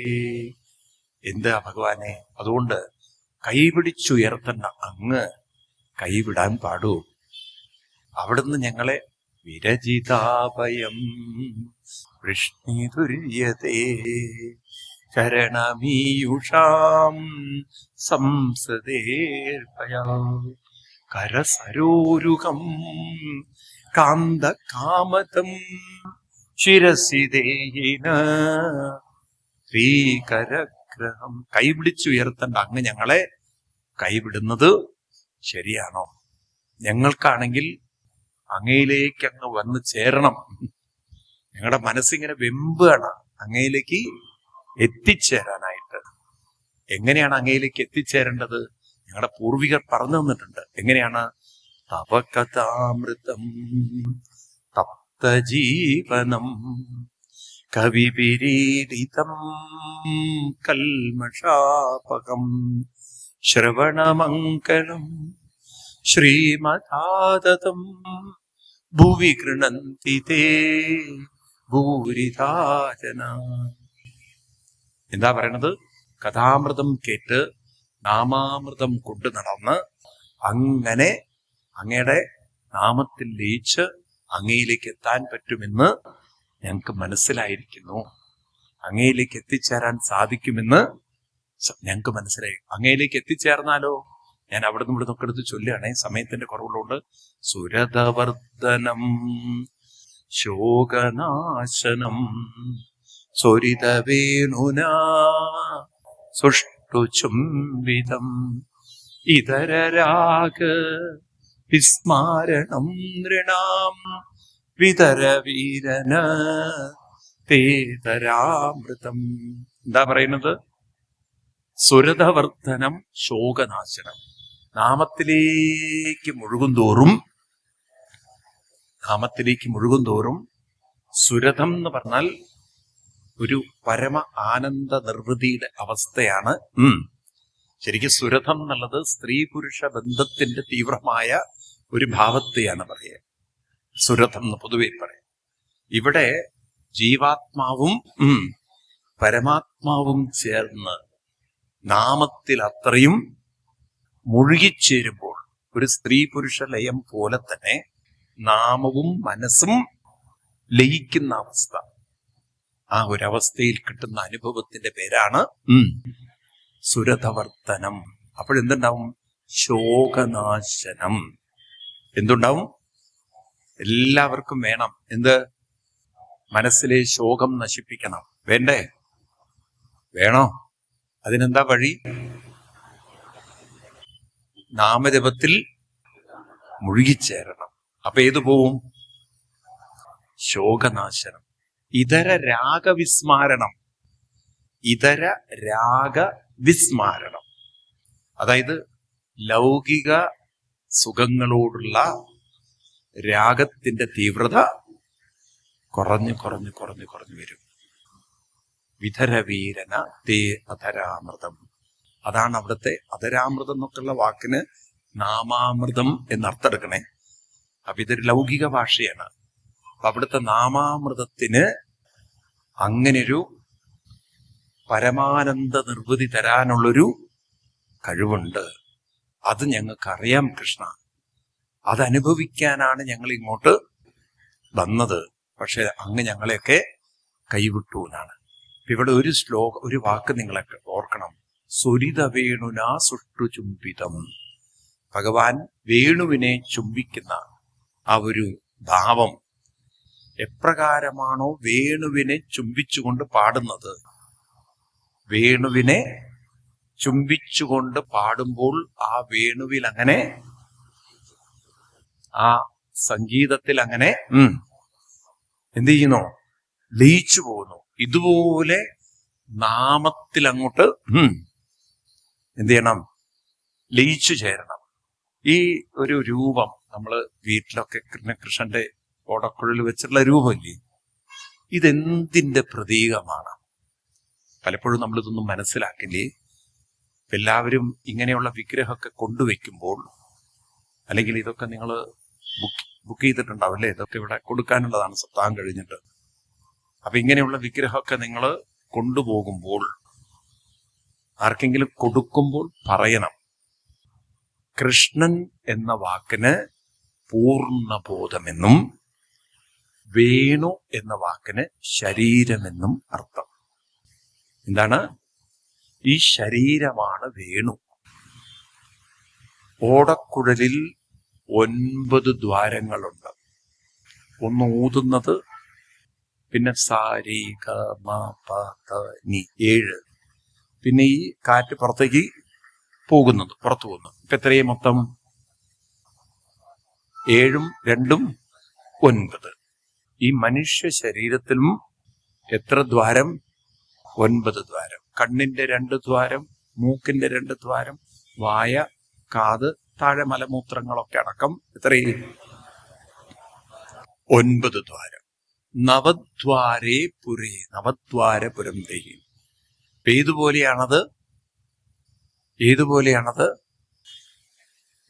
എന്താ ഭഗവാനെ, അതുകൊണ്ട് കൈപിടിച്ചുയർത്തേണ്ട അങ്ങ് കൈവിടാൻ പാടൂ. അവിടുന്ന് ഞങ്ങളെ വിരജിതാഭയം വൃഷ്ണിതുര്യതേ ചരണമീയുഷാം സംസദേർഭയാ കരസരോരുകം കാന്തകാമതം ശിരസിദേന ശ്രീകരഗ്രഹം. കൈപിടിച്ചുയർത്തേണ്ട അങ്ങ് ഞങ്ങളെ കൈവിടുന്നത് ശരിയാണോ? ഞങ്ങൾക്കാണെങ്കിൽ അങ്ങയിലേക്ക് അങ്ങ് വന്ന് ചേരണം. ഞങ്ങളുടെ മനസ്സിങ്ങനെ വെമ്പുകയാണ് അങ്ങയിലേക്ക് എത്തിച്ചേരാനായിട്ട്. എങ്ങനെയാണ് അങ്ങയിലേക്ക് എത്തിച്ചേരേണ്ടത്? ഞങ്ങളുടെ പൂർവികർ പറഞ്ഞു തന്നിട്ടുണ്ട്. എങ്ങനെയാണ്? തവകഥാമൃതം തപ്തജീവനം കവിപിരീഡിതം കൽമഷാപകം ശ്രവണമംഗളം ശ്രീമദാദതം ഭുവി ഗൃണന്തി തേ ഭൂരിധാ ജനാ. എന്താ പറയണത്? കഥാമൃതം കേട്ട് നാമാമൃതം കൊണ്ടു നടന്ന് അങ്ങനെ അങ്ങയുടെ നാമത്തിൽ ലയിച്ച് അങ്ങയിലേക്ക് എത്താൻ പറ്റുമെന്ന് ഞങ്ങൾക്ക് മനസ്സിലായിരിക്കുന്നു. അങ്ങയിലേക്ക് എത്തിച്ചേരാൻ സാധിക്കുമെന്ന് ഞങ്ങൾക്ക് മനസ്സിലായി. അങ്ങയിലേക്ക് എത്തിച്ചേർന്നാലോ? ഞാൻ അവിടെ നിന്ന് ഇവിടെ നിന്നൊക്കെ എടുത്ത് ചൊല്ലുകയാണേ, സമയത്തിന്റെ കുറവുള്ളതുകൊണ്ട്. സുരതവർദ്ധനം ശോകനാശനം സ്വരിതവേണുനാ സുഷ്ടുചുംബിതം ഇതരരാഗ വിസ്മാരണം നൃണാം വിതരവീരന തേതരാമൃതം. എന്താ പറയുന്നത്? സുരതവർദ്ധനം ശോകനാശനം. നാമത്തിലേക്ക് മുഴുകും തോറും സുരതം എന്ന് പറഞ്ഞാൽ ഒരു പരമ ആനന്ദ നിർവൃതിയുടെ അവസ്ഥയാണ്. ശരിക്കും സുരതം എന്നുള്ളത് സ്ത്രീ പുരുഷ ബന്ധത്തിന്റെ തീവ്രമായ ഒരു ഭാവത്തെയാണ് പറയുക. സുരതം എന്ന് പൊതുവെ പറയാം. ഇവിടെ ജീവാത്മാവും പരമാത്മാവും ചേർന്ന് നാമത്തിൽ അത്രയും മുഴുകിച്ചേരുമ്പോൾ ഒരു സ്ത്രീ പുരുഷ ലയം പോലെ തന്നെ നാമവും മനസ്സും ലയിക്കുന്ന അവസ്ഥ. ആ ഒരവസ്ഥയിൽ കിട്ടുന്ന അനുഭവത്തിന്റെ പേരാണ് സുരതവർത്തനം. അപ്പോഴെന്തുണ്ടാവും? ശോകനാശനം. എന്തുണ്ടാവും? എല്ലാവർക്കും വേണം. എന്ത്? മനസ്സിലെ ശോകം നശിപ്പിക്കണം. വേണ്ടേ? വേണോ? അതിനെന്താ വഴി? നാമജപത്തിൽ മുഴുകിച്ചേരണം. അപ്പൊ ഏതു പോവും? ശോകനാശനം. ഇതര രാഗവിസ്മാരണം. അതായത് ലൗകിക സുഖങ്ങളോടുള്ള രാഗത്തിന്റെ തീവ്രത കുറഞ്ഞു വരും. വിധരവീരന തേ അധരാമൃതം. അതാണ് അവിടുത്തെ അധരാമൃതം എന്നൊക്കെയുള്ള വാക്കിന് നാമാമൃതം എന്നർത്ഥെടുക്കണേ. അപ്പൊ ഇതൊരു ലൗകിക ഭാഷയാണ്. അപ്പൊ അവിടുത്തെ നാമാമൃതത്തിന് അങ്ങനൊരു പരമാനന്ദ നിർവൃതി തരാനുള്ളൊരു കഴിവുണ്ട്. അത് ഞങ്ങൾക്കറിയാം കൃഷ്ണ. അതനുഭവിക്കാനാണ് ഞങ്ങൾ ഇങ്ങോട്ട് വന്നത്. പക്ഷെ അങ്ങ് ഞങ്ങളെയൊക്കെ കൈവിട്ടു എന്നാണ്. ഇവിടെ ഒരു വാക്ക് നിങ്ങളൊക്കെ ഓർക്കണം. സ്വരിത വേണുനാ സുഷ്ടു ചുംബിതം. ഭഗവാൻ വേണുവിനെ ചുംബിക്കുന്ന ആ ഒരു ഭാവം എപ്രകാരമാണോ വേണുവിനെ ചുംബിച്ചുകൊണ്ട് പാടുന്നത്, വേണുവിനെ ചുംബിച്ചുകൊണ്ട് പാടുമ്പോൾ ആ വേണുവിൽ അങ്ങനെ, ആ സംഗീതത്തിൽ അങ്ങനെ എന്ത് ചെയ്യുന്നു? ലയിച്ചു പോകുന്നു. ഇതുപോലെ നാമത്തിൽ അങ്ങോട്ട് എന്ത് ചെയ്യണം? ലയിച്ചു ചേരണം. ഈ ഒരു രൂപം നമ്മള് വീട്ടിലൊക്കെ കൃഷ്ണന്റെ ഓടക്കുഴൽ വെച്ചിട്ടുള്ള രൂപമില്ലേ, ഇതെന്തിന്റെ പ്രതീകമാണ്? പലപ്പോഴും നമ്മളിതൊന്നും മനസ്സിലാക്കില്ലേ. എല്ലാവരും ഇങ്ങനെയുള്ള വിഗ്രഹമൊക്കെ കൊണ്ടുവയ്ക്കുമ്പോൾ, അല്ലെങ്കിൽ ഇതൊക്കെ നിങ്ങൾ ബുക്ക് ചെയ്തിട്ടുണ്ടാവും അല്ലേ, ഇതൊക്കെ ഇവിടെ കൊടുക്കാനുള്ളതാണ് സപ്താഹം കഴിഞ്ഞിട്ട്. അപ്പൊ ഇങ്ങനെയുള്ള വിഗ്രഹമൊക്കെ നിങ്ങൾ കൊണ്ടുപോകുമ്പോൾ, ആർക്കെങ്കിലും കൊടുക്കുമ്പോൾ പറയണം, കൃഷ്ണൻ എന്ന വാക്കിന് പൂർണ്ണബോധമെന്നും വേണു എന്ന വാക്കിന് ശരീരമെന്നും അർത്ഥം. എന്താണ്? ഈ ശരീരമാണ് വേണു. ഓടക്കുഴലിൽ 9 ദ്വാരങ്ങളുണ്ട്. ഒന്ന് ഊതുന്നത്, പിന്നെ സാരി ക മ പ ത നി 7, പിന്നെ ഈ കാറ്റ് പുറത്തേക്ക് പോകുന്നത്, പുറത്തു പോകുന്നത്. ഇപ്പൊ എത്രയും മൊത്തം? 7ഉം 2ഉം 9. ഈ മനുഷ്യ ശരീരത്തിലും എത്ര ദ്വാരം? 9 ദ്വാരം. കണ്ണിന്റെ 2 ദ്വാരം, മൂക്കിന്റെ 2 ദ്വാരം, വായ, കാത്, താഴെ മലമൂത്രങ്ങളൊക്കെ അടക്കം എത്രയും 9 ദ്വാരം. നവദ്വാരേ പുരേ, നവദ്വാരപുരം ദേഹി. ഏതുപോലെയാണത്?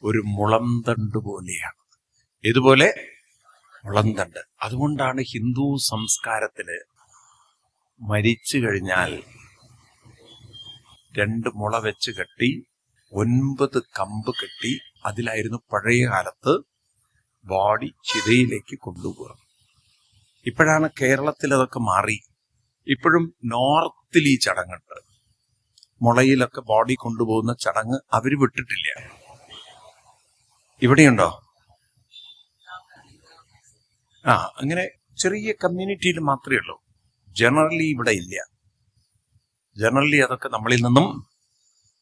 ഒരു മുളംതണ്ട് പോലെയാണ്. ഏതുപോലെ? മുളംതണ്ട്. അതുകൊണ്ടാണ് ഹിന്ദു സംസ്കാരത്തില് മരിച്ചു കഴിഞ്ഞാൽ 2 മുള വെച്ച് കെട്ടി 9 കമ്പ് കെട്ടി അതിലായിരുന്നു പഴയ കാലത്ത് ബോഡി ചിതയിലേക്ക് കൊണ്ടുപോകുക. ഇപ്പോഴാണ് കേരളത്തിൽ അതൊക്കെ മാറി. ഇപ്പോഴും നോർത്തിൽ ഈ ചടങ്ങുണ്ട്. മുളയിലൊക്കെ ബോഡി കൊണ്ടുപോകുന്ന ചടങ്ങ് അവര് വിട്ടിട്ടില്ല. ഇവിടെയുണ്ടോ? അങ്ങനെ ചെറിയ കമ്മ്യൂണിറ്റിയിൽ മാത്രമേ ഉള്ളൂ. ജനറലി ഇവിടെ ഇല്ല. ജനറലി അതൊക്കെ നമ്മളിൽ നിന്നും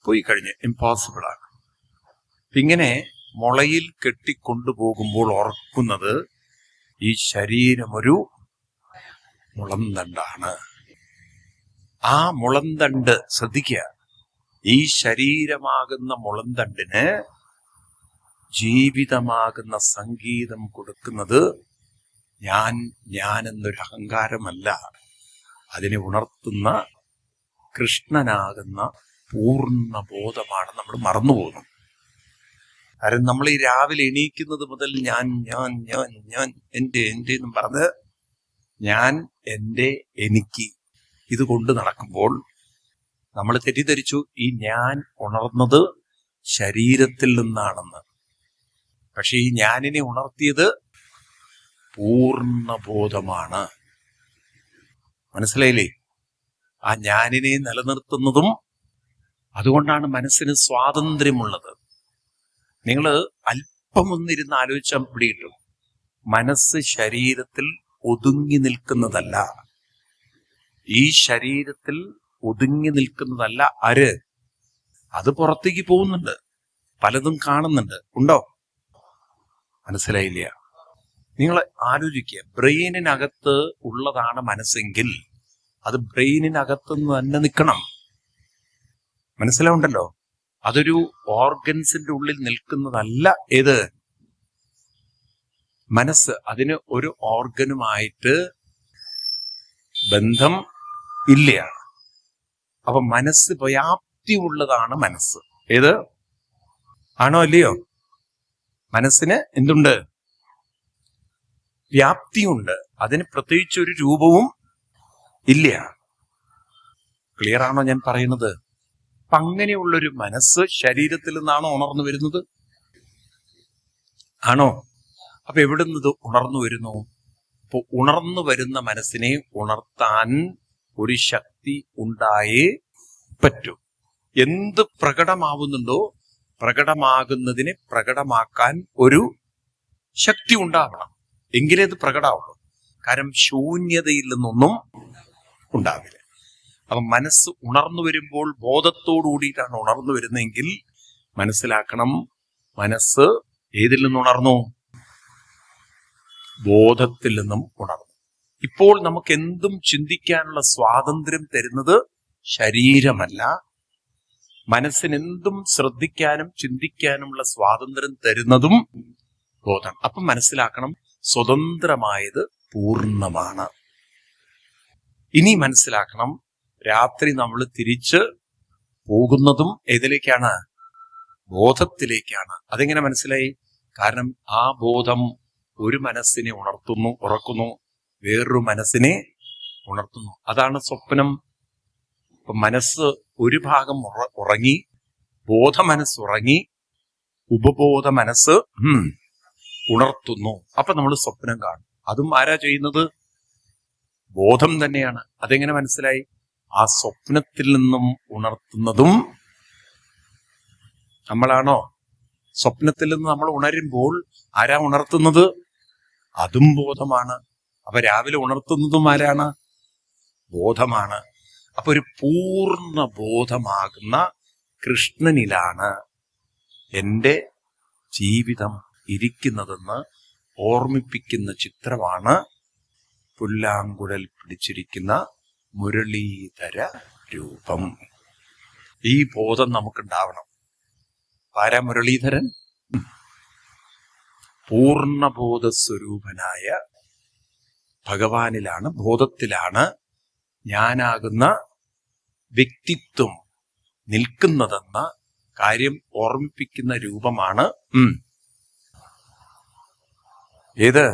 പോയി കഴിഞ്ഞ് ഇമ്പോസിബിൾ ആണ്. ഇങ്ങനെ മുളയിൽ കെട്ടിക്കൊണ്ടുപോകുമ്പോൾ ഓർക്കുന്നത് ഈ ശരീരമൊരു മുളംതണ്ടാണ്. ആ മുളംതണ്ട് ശ്രദ്ധിക്കുക. ഈ ശരീരമാകുന്ന മുളംതണ്ടിന് ജീവിതമാകുന്ന സംഗീതം കൊടുക്കുന്നത് ഞാൻ എന്നൊരു അഹങ്കാരമല്ല, അതിനെ ഉണർത്തുന്ന കൃഷ്ണനാകുന്ന പൂർണ്ണബോധമാണ്. നമ്മൾ മറന്നുപോകുന്നു. കാരണം നമ്മൾ ഈ രാവിലെ എണീക്കുന്നത് മുതൽ ഞാൻ ഞാൻ ഞാൻ ഞാൻ എൻ്റെ എന്നും പറഞ്ഞ് ഞാൻ എൻ്റെ എനിക്ക് ഇത് കൊണ്ട് നടക്കുമ്പോൾ നമ്മൾ തെറ്റിദ്ധരിച്ചു ഈ ഞാൻ ഉണർന്നത് ശരീരത്തിൽ നിന്നാണെന്ന്. പക്ഷെ ഈ ഞാനിനെ ഉണർത്തിയത് പൂർണ്ണബോധമാണ്. മനസ്സിലായില്ലേ? ആ ഞാനിനെ നിലനിർത്തുന്നതും അതുകൊണ്ടാണ് മനസ്സിന് സ്വാതന്ത്ര്യമുള്ളത്. നിങ്ങൾ അല്പം ഒന്നിരുന്ന് ആലോചിച്ചാൽ പിടികിട്ടും. മനസ്സ് ശരീരത്തിൽ ഒതുങ്ങി നിൽക്കുന്നതല്ല. ഈ ശരീരത്തിൽ ഒതുങ്ങി നിൽക്കുന്നതല്ല. അത് പുറത്തേക്ക് പോകുന്നുണ്ട്, പലതും കാണുന്നുണ്ട്. ഉണ്ടോ? മനസ്സിലായില്ല? നിങ്ങൾ ആലോചിക്കുക. ബ്രെയിനിനകത്ത് ഉള്ളതാണ് മനസ്സെങ്കിൽ അത് ബ്രെയിനിനകത്തുനിന്ന് തന്നെ നിൽക്കണം. മനസ്സിലാവുണ്ടല്ലോ? അതൊരു ഓർഗൻസിന്റെ ഉള്ളിൽ നിൽക്കുന്നതല്ല. ഏത്? മനസ്സ്. അതിന് ഒരു ഓർഗനുമായിട്ട് ബന്ധം ഇല്ല. അപ്പൊ മനസ്സ് വ്യാപ്തി ഉള്ളതാണ് മനസ്സ്. ഏത്? ആണോ അല്ലയോ? മനസ്സിന് എന്തുണ്ട്? വ്യാപ്തിയുണ്ട്. അതിന് പ്രത്യേകിച്ച് ഒരു രൂപവും ഇല്ല. ക്ലിയർ ആണോ ഞാൻ പറയുന്നത്? അപ്പൊ അങ്ങനെയുള്ളൊരു മനസ്സ് ശരീരത്തിൽ നിന്നാണോ ഉണർന്നു വരുന്നത്? ആണോ? അപ്പൊ എവിടെ നിന്ന് ഇത് ഉണർന്നു വരുന്നു? അപ്പൊ ഉണർന്നു വരുന്ന മനസ്സിനെ ഉണർത്താൻ ഒരു ശക്തി ഉണ്ടായേ പറ്റൂ. എന്ത് പ്രകടമാവുന്നുണ്ടോ പ്രകടമാകുന്നതിനെ പ്രകടമാക്കാൻ ഒരു ശക്തി ഉണ്ടാവണം. എങ്കിലേ അത് പ്രകടമാവുള്ളൂ. കാരണം ശൂന്യതയിൽ നിന്നൊന്നും ഉണ്ടാവില്ല. അപ്പൊ മനസ്സ് ഉണർന്നു വരുമ്പോൾ ബോധത്തോടു കൂടിയിട്ടാണ് ഉണർന്നു വരുന്നതെങ്കിൽ മനസ്സിലാക്കണം, മനസ്സ് ഏതിൽ നിന്നുണർന്നു? ബോധത്തിൽ നിന്നും ഉണർന്നു. ഇപ്പോൾ നമുക്ക് എന്തും ചിന്തിക്കാനുള്ള സ്വാതന്ത്ര്യം തരുന്നത് ശരീരമല്ല. മനസ്സിനെന്തും ശ്രദ്ധിക്കാനും ചിന്തിക്കാനുമുള്ള സ്വാതന്ത്ര്യം തരുന്നതും ബോധം. അപ്പം മനസ്സിലാക്കണം, സ്വതന്ത്രമായത് പൂർണ്ണമാണ്. ഇനി മനസ്സിലാക്കണം, രാത്രി നമ്മൾ തിരിച്ച് പോകുന്നതും ഏതിലേക്കാണ്? ബോധത്തിലേക്കാണ്. അതെങ്ങനെ മനസ്സിലായി? കാരണം ആ ബോധം ഒരു മനസ്സിനെ ഉറക്കുന്നു, വേറൊരു മനസ്സിനെ ഉണർത്തുന്നു. അതാണ് സ്വപ്നം. ഇപ്പൊ മനസ്സ് ഒരു ഭാഗം ഉറങ്ങി, ബോധമനസ്സുറങ്ങി, ഉപബോധ മനസ്സ് ഉണർത്തുന്നു. അപ്പൊ നമ്മൾ സ്വപ്നം കാണും. അതും ആരാ ചെയ്യുന്നത്? ബോധം തന്നെയാണ്. അതെങ്ങനെ മനസ്സിലായി? ആ സ്വപ്നത്തിൽ നിന്നും ഉണർത്തുന്നതും നമ്മളാണോ? സ്വപ്നത്തിൽ നിന്ന് നമ്മൾ ഉണരുമ്പോൾ ആരാ ഉണർത്തുന്നത്? അതും ബോധമാണ്. അപ്പൊ രാവിലെ ഉണർത്തുന്നതും ആരാണ്? ബോധമാണ്. അപ്പൊ ഒരു പൂർണ്ണ ബോധമാകുന്ന കൃഷ്ണനിലാണ് എൻ്റെ ജീവിതം ഇരിക്കുന്നതെന്ന് ഓർമ്മിപ്പിക്കുന്ന ചിത്രമാണ് പുല്ലാങ്കുഴൽ പിടിച്ചിരിക്കുന്ന മുരളീധര രൂപം. ഈ ബോധം നമുക്കുണ്ടാവണം. ആരാ മുരളീധരൻ? പൂർണ്ണബോധ സ്വരൂപനായ ഭഗവാനിലാണ്, ബോധത്തിലാണ് ഞാനാകുന്ന വ്യക്തിത്വം നിൽക്കുന്നതെന്ന കാര്യം ഓർമ്മിപ്പിക്കുന്ന രൂപമാണ് ഏത്?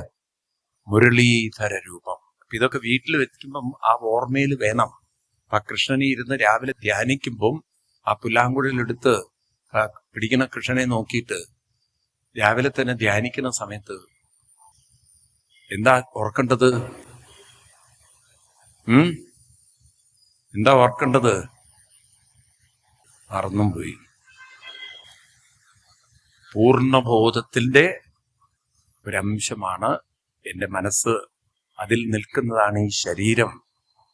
മുരളീധര രൂപം. അപ്പൊ ഇതൊക്കെ വീട്ടിൽ വെക്കുമ്പം ആ ഓർമ്മയിൽ വേണം. ആ കൃഷ്ണനെ ഇരുന്ന് രാവിലെ ധ്യാനിക്കുമ്പം ആ പുല്ലാങ്കുഴലെടുത്ത് പിടിക്കുന്ന കൃഷ്ണനെ നോക്കിയിട്ട് രാവിലെ തന്നെ ധ്യാനിക്കുന്ന സമയത്ത് എന്താ ഓർക്കേണ്ടത്? എന്താ ഓർക്കേണ്ടത്? മറന്നും പോയി. പൂർണ്ണബോധത്തിന്റെ ഒരംശമാണ് എൻ്റെ മനസ്സ്. അതിൽ നിൽക്കുന്നതാണ് ഈ ശരീരം.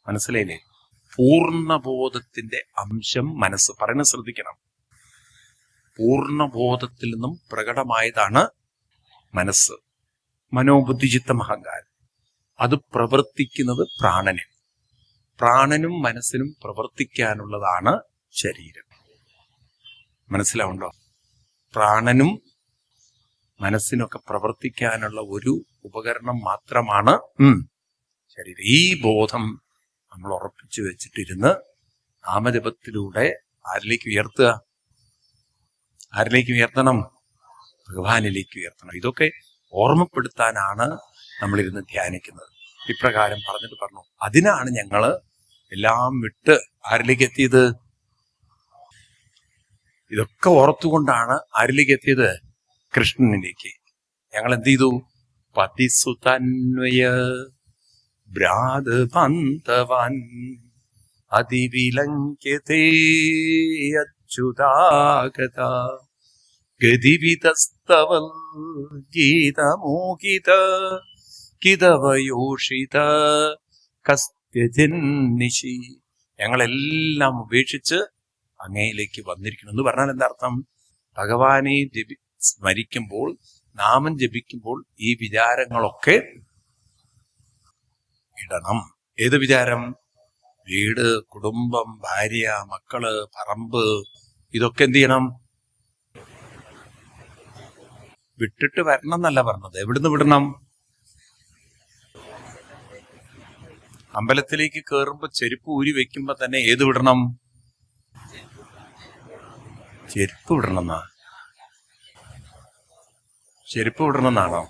മനസ്സിലായില്ലേ? പൂർണ്ണബോധത്തിന്റെ അംശം മനസ്സ്. പറയുന്നത് ശ്രദ്ധിക്കണം. പൂർണ്ണബോധത്തിൽ നിന്നും പ്രകടമായതാണ് മനസ്സ്. മനോബുദ്ധിചിത്തം അഹങ്കാരം. അത് പ്രവർത്തിക്കുന്നത് പ്രാണനും. പ്രാണനും മനസ്സിനും പ്രവർത്തിക്കാനുള്ളതാണ് ശരീരം. മനസ്സിലാവുണ്ടോ? പ്രാണനും മനസ്സിനൊക്കെ പ്രവർത്തിക്കാനുള്ള ഒരു ഉപകരണം മാത്രമാണ് ശരീരം. ഈ ബോധം നമ്മൾ ഉറപ്പിച്ചു വെച്ചിട്ടിരുന്ന് നാമജപത്തിലൂടെ ആരിലേക്ക് ഉയർത്തുക? ആരിലേക്ക് ഉയർത്തണം? ഭഗവാനിലേക്ക് ഉയർത്തണം. ഇതൊക്കെ ഓർമ്മപ്പെടുത്താനാണ് നമ്മളിരുന്ന് ധ്യാനിക്കുന്നത്. ഇപ്രകാരം പറഞ്ഞു. അതിനാണ് ഞങ്ങള് എല്ലാം വിട്ട് ആരിലേക്ക് എത്തിയത്? ഇതൊക്കെ ഓർത്തുകൊണ്ടാണ് ആരിലേക്ക് എത്തിയത്? കൃഷ്ണനിലേക്ക്. ഞങ്ങൾ എന്ത് ചെയ്തു? പതിസുതന്വയ ഭ്രാതബന്ധവാൻ അതിവിലംഘ്യതേ അച്യുതാഗത ഗതിവിതസ്തവൽ ഗീതമോഹിത കിതവയോഷിത കസ്ത്യജന്നിശി. ഞങ്ങളെല്ലാം ഉപേക്ഷിച്ച് അങ്ങയിലേക്ക് വന്നിരിക്കുന്നു എന്ന് പറഞ്ഞാൽ എന്താ അർത്ഥം? ഭഗവാനെ സ്മരിക്കുമ്പോൾ, നാമം ജപിക്കുമ്പോൾ ഈ വിചാരങ്ങളൊക്കെ ഇടണം. ഏത് വിചാരം? വീട്, കുടുംബം, ഭാര്യ, മക്കള്, പറമ്പ്, ഇതൊക്കെ എന്ത് ചെയ്യണം? വിട്ടിട്ട് വരണം എന്നല്ല പറഞ്ഞത്. എവിടുന്ന് വിടണം? അമ്പലത്തിലേക്ക് കയറുമ്പോ ചെരുപ്പ് ഊരി വെക്കുമ്പോ തന്നെ ഏത് വിടണം? ചെരുപ്പ് വിടണമെന്നാ? ചെരുപ്പ് വിടണമെന്നാണോ?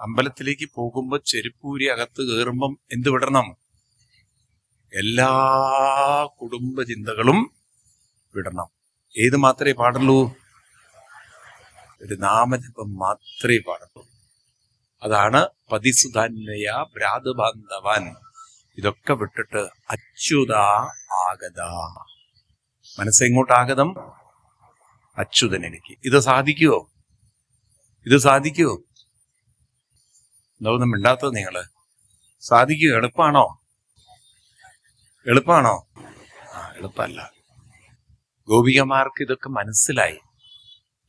അമ്പലത്തിലേക്ക് പോകുമ്പോ ചെരുപ്പൂരി അകത്ത് കയറുമ്പം എന്ത് വിടണം? എല്ലാ കുടുംബ ചിന്തകളും വിടണം. ഏത് മാത്രമേ പാടുള്ളൂ? ഒരു നാമജപം മാത്രമേ പാടുള്ളൂ. അതാണ് പതിസുധാന്വയ ഭ്രാതബാന്ധവാൻ. ഇതൊക്കെ വിട്ടിട്ട് അച്യുത ആഗത. മനസ്സെങ്ങോട്ടാഗതം? അച്യുതനിലേക്ക്. ഇത് സാധിക്കുവോ? ഇത് സാധിക്കുവോ? എന്താ മിണ്ടാത്തത് നിങ്ങള്? സാധിക്കുവോ? എളുപ്പാണോ? എളുപ്പാണോ? എളുപ്പമല്ല. ഗോപികമാർക്ക് ഇതൊക്കെ മനസ്സിലായി.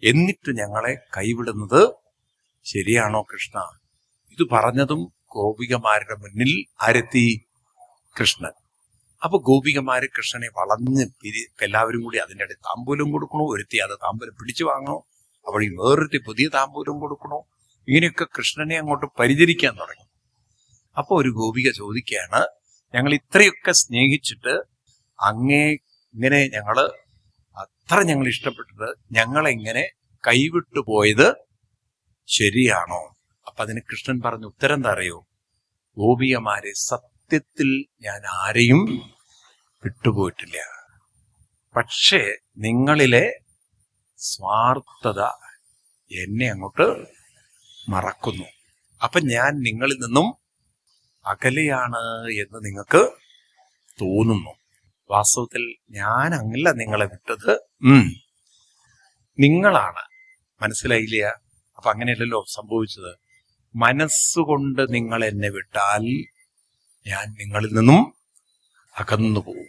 എന്നിട്ട് ഞങ്ങളെ കൈവിടുന്നത് ശരിയാണോ കൃഷ്ണ? ഇത് പറഞ്ഞതും ഗോപികമാരുടെ മുന്നിൽ ആരെത്തി? കൃഷ്ണൻ. അപ്പൊ ഗോപികമാര് കൃഷ്ണനെ വളഞ്ഞ് എല്ലാവരും കൂടി അതിൻ്റെ ഇടയിൽ താമ്പൂലം കൊടുക്കണോ, ഒരുത്തി അത് താമ്പൂലം പിടിച്ചു വാങ്ങണോ, അവൾ വേറൊരുത്തി പുതിയ താമ്പൂലം കൊടുക്കണോ, ഇങ്ങനെയൊക്കെ കൃഷ്ണനെ അങ്ങോട്ട് പരിചരിക്കാൻ തുടങ്ങി. അപ്പൊ ഒരു ഗോപിക ചോദിക്കുകയാണ്, ഞങ്ങൾ ഇത്രയൊക്കെ സ്നേഹിച്ചിട്ട് അങ്ങേ ഇങ്ങനെ ഞങ്ങൾ ഇഷ്ടപ്പെട്ടത് ഞങ്ങളെങ്ങനെ കൈവിട്ടു പോയത് ശരിയാണോ? അപ്പൊ അതിന് കൃഷ്ണൻ പറഞ്ഞ ഉത്തരം എന്താ അറിയോ? ഗോപികമാരെ, സത്യത്തിൽ ഞാൻ ആരെയും വിട്ടുപോയിട്ടില്ല. പക്ഷേ നിങ്ങളിലെ സ്വാർത്ഥത എന്നെ അങ്ങോട്ട് മറക്കുന്നു. അപ്പൊ ഞാൻ നിങ്ങളിൽ നിന്നും അകലെയാണ് എന്ന് നിങ്ങൾക്ക് തോന്നുന്നു. വാസ്തവത്തിൽ ഞാൻ അങ്ങല്ല നിങ്ങളെ വിട്ടത്, നിങ്ങളാണ്. മനസ്സിലായില്ല? അപ്പൊ അങ്ങനെയല്ലല്ലോ സംഭവിച്ചത്. മനസ്സുകൊണ്ട് നിങ്ങൾ എന്നെ വിട്ടാൽ ഞാൻ നിങ്ങളിൽ നിന്നും അകന്നു പോകും.